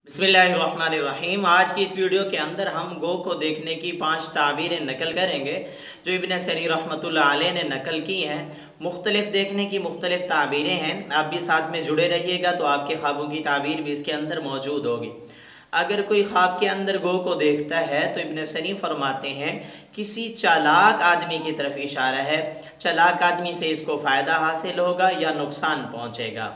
बिस्मिल्लाहिर्रहमानिर्रहीम। आज की इस वीडियो के अंदर हम गो को देखने की 5 ताबीरें नकल करेंगे जो इब्न सरी रहमतुल्लाह अलैह ने नकल की हैं। मुख्तलिफ देखने की मुख्तलिफ ताबीरें हैं। आप भी साथ में जुड़े रहिएगा तो आपके ख्वाबों की ताबीर भी इसके अंदर मौजूद होगी। अगर कोई ख्वाब के अंदर गो को देखता है तो इब्न सनी फरमाते हैं किसी चालाक आदमी की तरफ इशारा है। चालाक आदमी से इसको फ़ायदा हासिल होगा या नुकसान पहुँचेगा।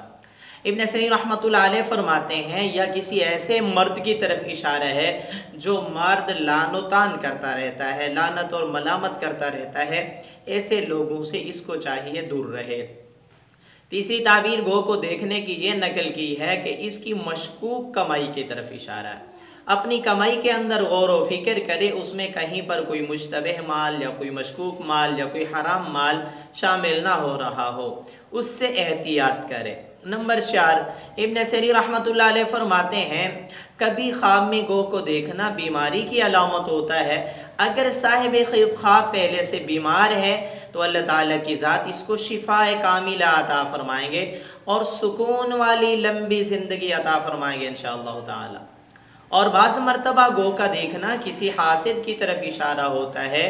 इब्न सनी रहमतुल्लाह अलैह फरमाते हैं या किसी ऐसे मर्द की तरफ इशारा है जो मर्द लानतान करता रहता है, लानत और मलामत करता रहता है। ऐसे लोगों से इसको चाहिए दूर रहे। तीसरी ताबीर गो को देखने की ये नकल की है कि इसकी मशकूक कमाई की तरफ इशारा है। अपनी कमाई के अंदर गौर व फिक्र करे, उसमें कहीं पर कोई मुश्तबह माल या कोई मशकूक माल या कोई हराम माल शामिल ना हो रहा हो, उससे एहतियात करे। नंबर 4, इब्न सरी रहमतुल्लाह अलैह फरमाते हैं कभी ख्वाब में गो को देखना बीमारी की अलामत होता है। अगर साहिब ख्वाब पहले से बीमार है तो अल्लाह ताला की ज़ात इसको शिफाए कामिला अता फरमाएंगे और सुकून वाली लंबी ज़िंदगी अता फरमाएंगे इंशाअल्लाह ताला। और बाज़ मरतबा गो का देखना किसी हासिद की तरफ इशारा होता है।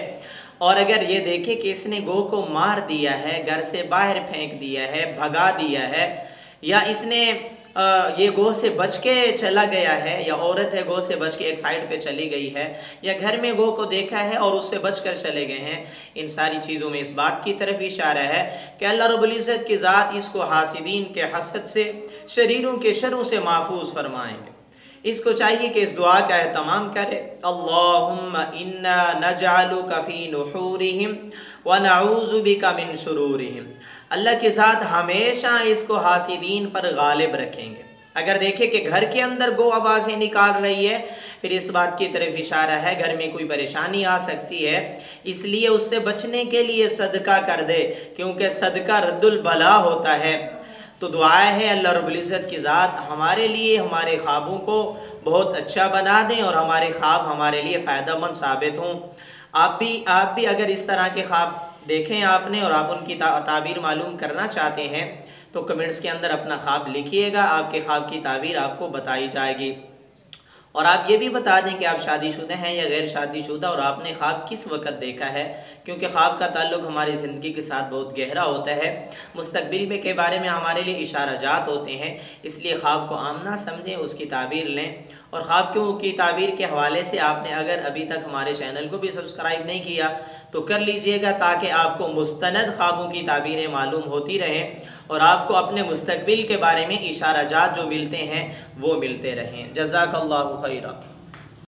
और अगर ये देखे कि इसने गो को मार दिया है, घर से बाहर फेंक दिया है, भगा दिया है, या इसने ये गो से बच के चला गया है, या औरत है गो से बच के एक साइड पे चली गई है, या घर में गो को देखा है और उससे बच कर चले गए हैं, इन सारी चीज़ों में इस बात की तरफ इशारा है कि अल्लाह रब्बुल इज़्ज़त की ज़ात इसको हासिदीन के हसद से, शरीरों के शरों से महफूज फरमाएंगे। इसको चाहिए कि इस दुआ का एहतमाम करे, अल्लाहुम्मा इन्ना नजअलुका फी नुहूरिहिम व नऊज़ु बिका मिन शुरूरिहिम। अल्लाह के साथ हमेशा इसको हासिदीन पर गालिब रखेंगे। अगर देखे कि घर के अंदर गो आवाज़ें निकाल रही है, फिर इस बात की तरफ इशारा है घर में कोई परेशानी आ सकती है, इसलिए उससे बचने के लिए सदका कर दे, क्योंकि सदका रद्दुल बला होता है। तो दुआ है अल्लाह रब्बुल इज़्ज़त की ज़ात हमारे लिए हमारे ख्वाबों को बहुत अच्छा बना दें और हमारे ख्वाब हमारे लिए फ़ायदेमंद साबित हों। आप भी अगर इस तरह के ख्वाब देखें आपने और आप उनकी ताबीर मालूम करना चाहते हैं तो कमेंट्स के अंदर अपना ख्वाब लिखिएगा, आपके ख्वाब की ताबीर आपको बताई जाएगी। और आप ये भी बता दें कि आप शादीशुदा हैं या गैर शादीशुदा और आपने ख्वाब किस वक्त देखा है, क्योंकि ख्वाब का ताल्लुक हमारी ज़िंदगी के साथ बहुत गहरा होता है। मुस्तकबिल में के बारे में हमारे लिए इशाराजात होते हैं, इसलिए ख्वाब को आमना समझें, उसकी ताबीर लें। और ख्वाब की ताबीर के हवाले से आपने अगर अभी तक हमारे चैनल को भी सब्सक्राइब नहीं किया तो कर लीजिएगा, ताकि आपको मुस्तनद ख्वाबों की ताबीरें मालूम होती रहें और आपको अपने मुस्तकबिल के बारे में इशाराजात जो मिलते हैं वो मिलते रहें। जज़ाकल्लाहु खैरा।